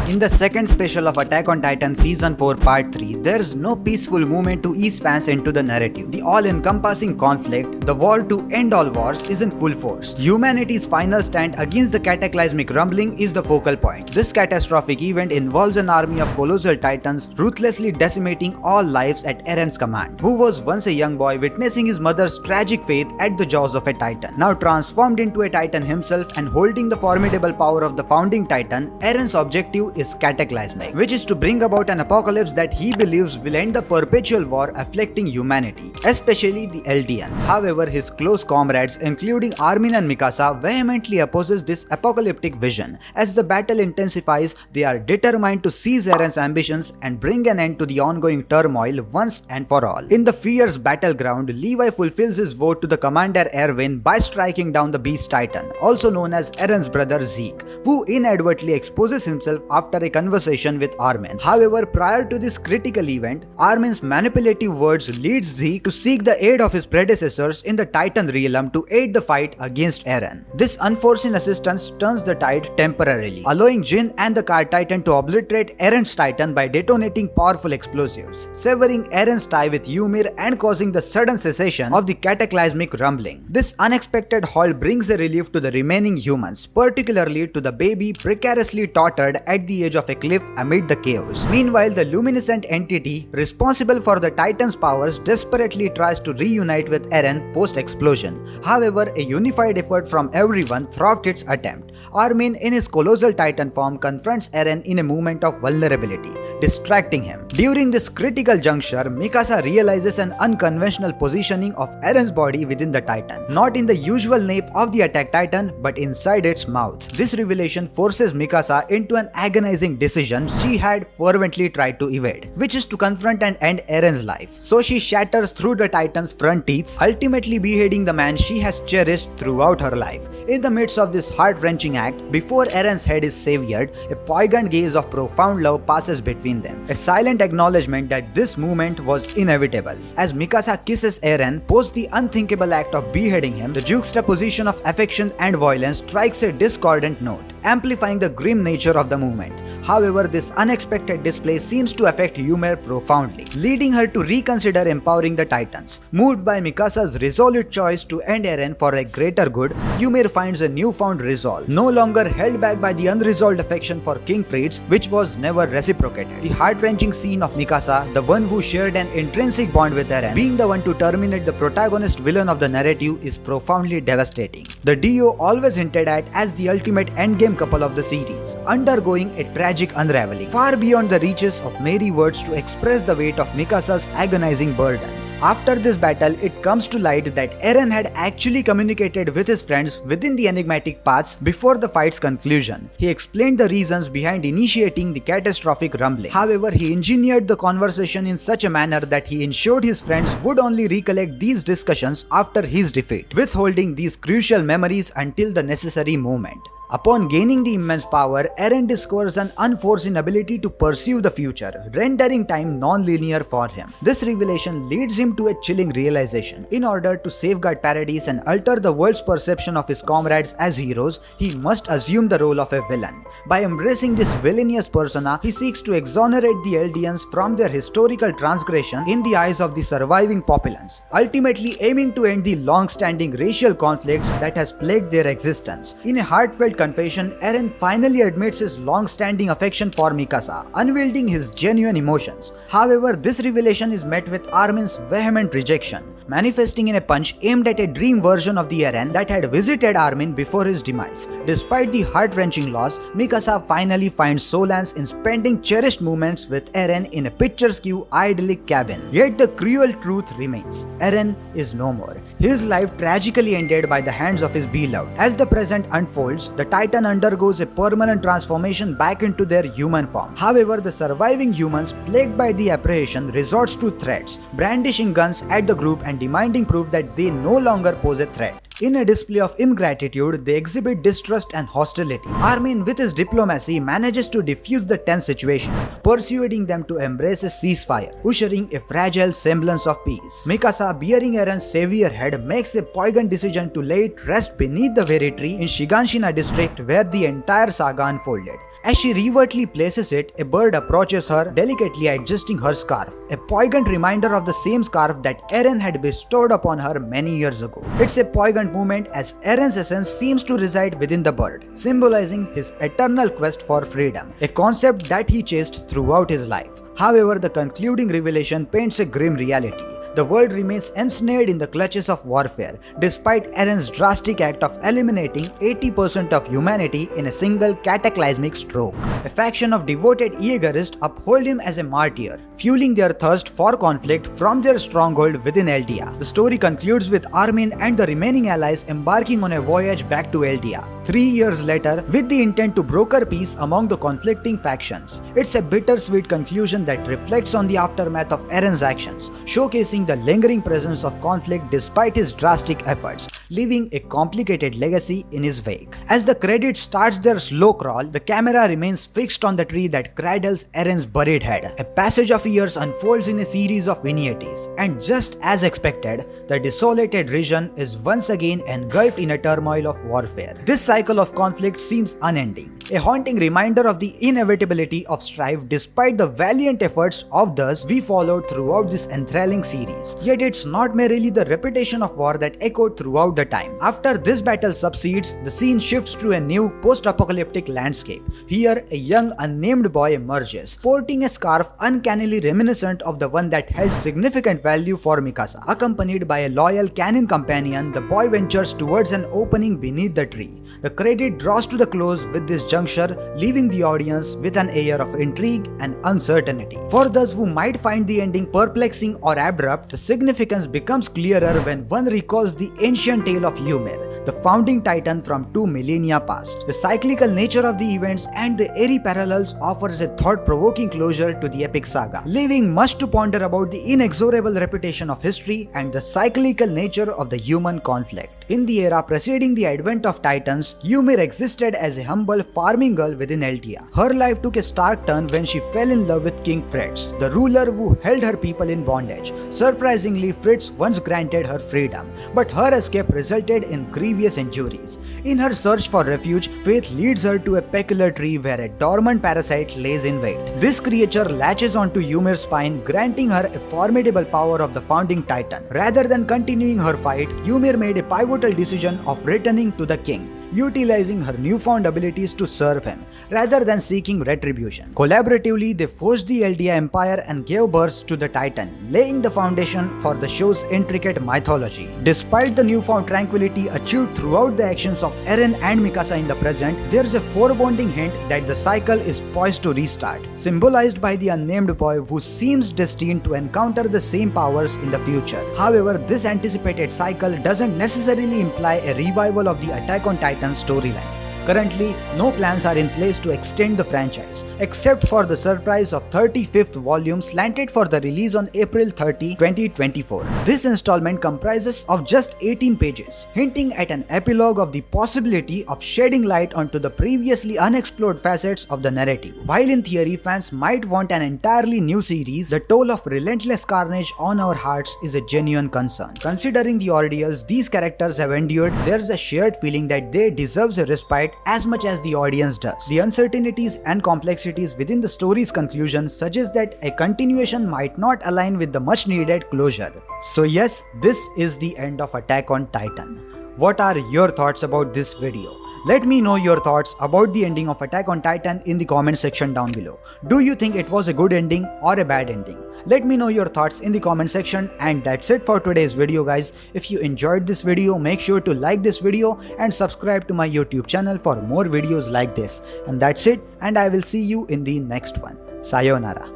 In the second special of Attack on Titan Season 4 Part 3, there's no peaceful movement to ease fans into the narrative. The all-encompassing conflict, the war to end all wars, is in full force. Humanity's final stand against the cataclysmic rumbling is the focal point. This catastrophic event involves an army of colossal titans ruthlessly decimating all lives at Eren's command, who was once a young boy witnessing his mother's tragic fate at the jaws of a titan. Now transformed into a titan himself and holding the formidable power of the founding titan, Eren's objective is cataclysmic, which is to bring about an apocalypse that he believes will end the perpetual war afflicting humanity, especially the Eldians. However, his close comrades, including Armin and Mikasa, vehemently opposes this apocalyptic vision. As the battle intensifies, they are determined to seize Eren's ambitions and bring an end to the ongoing turmoil once and for all. In the fierce battleground, Levi fulfills his vote to the commander Erwin by striking down the Beast Titan, also known as Eren's brother Zeke, who inadvertently exposes himself after a conversation with Armin. However, prior to this critical event, Armin's manipulative words leads Zeke to seek the aid of his predecessors in the Titan realm to aid the fight against Eren. This unforeseen assistance turns the tide temporarily, allowing Jin and the Card Titan to obliterate Eren's Titan by detonating powerful explosives, severing Eren's tie with Ymir and causing the sudden cessation of the cataclysmic rumbling. This unexpected halt brings a relief to the remaining humans, particularly to the baby precariously tottered at the edge of a cliff amid the chaos. Meanwhile, the luminescent entity responsible for the Titan's powers desperately tries to reunite with Eren post-explosion. However, a unified effort from everyone thwarts its attempt. Armin, in his colossal Titan form, confronts Eren in a moment of vulnerability, distracting him. During this critical juncture, Mikasa realizes an unconventional positioning of Eren's body within the Titan, not in the usual nape of the attack Titan, but inside its mouth. This revelation forces Mikasa into an agonizing decision she had fervently tried to evade, which is to confront and end Eren's life. So she shatters through the Titan's front teeth, ultimately beheading the man she has cherished throughout her life. In the midst of this heart-wrenching act, before Eren's head is severed, a poignant gaze of profound love passes between them, a silent acknowledgement that this moment was inevitable. As Mikasa kisses Eren post the unthinkable act of beheading him, the juxtaposition of affection and violence strikes a discordant note, amplifying the grim nature of the moment. However, this unexpected display seems to affect Ymir profoundly, leading her to reconsider empowering the Titans. Moved by Mikasa's resolute choice to end Eren for a greater good, Ymir finds a newfound resolve, no longer held back by the unresolved affection for King Fritz, which was never reciprocated. The heart-wrenching scene of Mikasa, the one who shared an intrinsic bond with Eren, being the one to terminate the protagonist villain of the narrative, is profoundly devastating. The duo, always hinted at as the ultimate endgame couple of the series, undergoing a tragic unraveling, far beyond the reaches of merry words to express the weight of Mikasa's agonizing burden. After this battle, it comes to light that Eren had actually communicated with his friends within the enigmatic paths before the fight's conclusion. He explained the reasons behind initiating the catastrophic rumbling. However, he engineered the conversation in such a manner that he ensured his friends would only recollect these discussions after his defeat, withholding these crucial memories until the necessary moment. Upon gaining the immense power, Eren discovers an unforeseen ability to perceive the future, rendering time non-linear for him. This revelation leads him to a chilling realization. In order to safeguard Paradise and alter the world's perception of his comrades as heroes, he must assume the role of a villain. By embracing this villainous persona, he seeks to exonerate the Eldians from their historical transgression in the eyes of the surviving populace, ultimately aiming to end the long-standing racial conflicts that has plagued their existence. In a heartfelt confession, Eren finally admits his long-standing affection for Mikasa, unveiling his genuine emotions. However, this revelation is met with Armin's vehement rejection, manifesting in a punch aimed at a dream version of the Eren that had visited Armin before his demise. Despite the heart-wrenching loss, Mikasa finally finds solace in spending cherished moments with Eren in a picturesque, idyllic cabin. Yet the cruel truth remains. Eren is no more. His life tragically ended by the hands of his beloved. As the present unfolds, the Titan undergoes a permanent transformation back into their human form. However, the surviving humans, plagued by the apprehension, resorts to threats, brandishing guns at the group and demanding proof that they no longer pose a threat. In a display of ingratitude, they exhibit distrust and hostility. Armin, with his diplomacy, manages to defuse the tense situation, persuading them to embrace a ceasefire, ushering a fragile semblance of peace. Mikasa, bearing Eren's severe head, makes a poignant decision to lay it rest beneath the very tree in Shiganshina district where the entire saga unfolded. As she reverently places it, a bird approaches her, delicately adjusting her scarf, a poignant reminder of the same scarf that Eren had bestowed upon her many years ago. It's a poignant moment as Eren's essence seems to reside within the bird, symbolizing his eternal quest for freedom, a concept that he chased throughout his life. However, the concluding revelation paints a grim reality. The world remains ensnared in the clutches of warfare, despite Eren's drastic act of eliminating 80% of humanity in a single cataclysmic stroke. A faction of devoted Yeagerists uphold him as a martyr, fueling their thirst for conflict from their stronghold within Eldia. The story concludes with Armin and the remaining allies embarking on a voyage back to Eldia 3 years later with the intent to broker peace among the conflicting factions. It's a bittersweet conclusion that reflects on the aftermath of Eren's actions, showcasing the lingering presence of conflict despite his drastic efforts, leaving a complicated legacy in his wake. As the credits starts their slow crawl, the camera remains fixed on the tree that cradles Eren's buried head. A passage of years unfolds in a series of vignettes, and just as expected, the desolated region is once again engulfed in a turmoil of warfare. This cycle of conflict seems unending, a haunting reminder of the inevitability of strife despite the valiant efforts of those we followed throughout this enthralling series. Yet it's not merely the repetition of war that echoed throughout the time. After this battle subsides, the scene shifts to a new post-apocalyptic landscape. Here, a young unnamed boy emerges, sporting a scarf uncannily reminiscent of the one that held significant value for Mikasa. Accompanied by a loyal canine companion, the boy ventures towards an opening beneath the tree. The credit draws to the close with this juncture, leaving the audience with an air of intrigue and uncertainty. For those who might find the ending perplexing or abrupt, the significance becomes clearer when one recalls the ancient tale of Ymir, the founding titan from 2 millennia past. The cyclical nature of the events and the airy parallels offers a thought-provoking closure to the epic saga, leaving much to ponder about the inexorable reputation of history and the cyclical nature of the human conflict. In the era preceding the advent of titans, Ymir existed as a humble farming girl within Eldia. Her life took a stark turn when she fell in love with King Fritz, the ruler who held her people in bondage. Surprisingly, Fritz once granted her freedom, but her escape resulted in grievous injuries. In her search for refuge, Faith leads her to a peculiar tree where a dormant parasite lays in wait. This creature latches onto Ymir's spine, granting her a formidable power of the founding titan. Rather than continuing her fight, Ymir made a pivotal decision of returning to the king, utilizing her newfound abilities to serve him, rather than seeking retribution. Collaboratively, they forged the Eldia Empire and gave birth to the Titan, laying the foundation for the show's intricate mythology. Despite the newfound tranquility achieved throughout the actions of Eren and Mikasa in the present, there's a foreboding hint that the cycle is poised to restart, symbolized by the unnamed boy who seems destined to encounter the same powers in the future. However, this anticipated cycle doesn't necessarily imply a revival of the Attack on Titan storyline. Currently, no plans are in place to extend the franchise, except for the surprise of 35th volume slated for the release on April 30, 2024. This installment comprises of just 18 pages, hinting at an epilogue of the possibility of shedding light onto the previously unexplored facets of the narrative. While in theory fans might want an entirely new series, the toll of relentless carnage on our hearts is a genuine concern. Considering the ordeals these characters have endured, there's a shared feeling that they deserve a respite as much as the audience does. The uncertainties and complexities within the story's conclusion suggest that a continuation might not align with the much needed closure. So yes, this is the end of Attack on Titan. What are your thoughts about this video? Let me know your thoughts about the ending of Attack on Titan in the comment section down below. Do you think it was a good ending or a bad ending? Let me know your thoughts in the comment section, and that's it for today's video guys. If you enjoyed this video, make sure to like this video and subscribe to my YouTube channel for more videos like this. And that's it, and I will see you in the next one. Sayonara.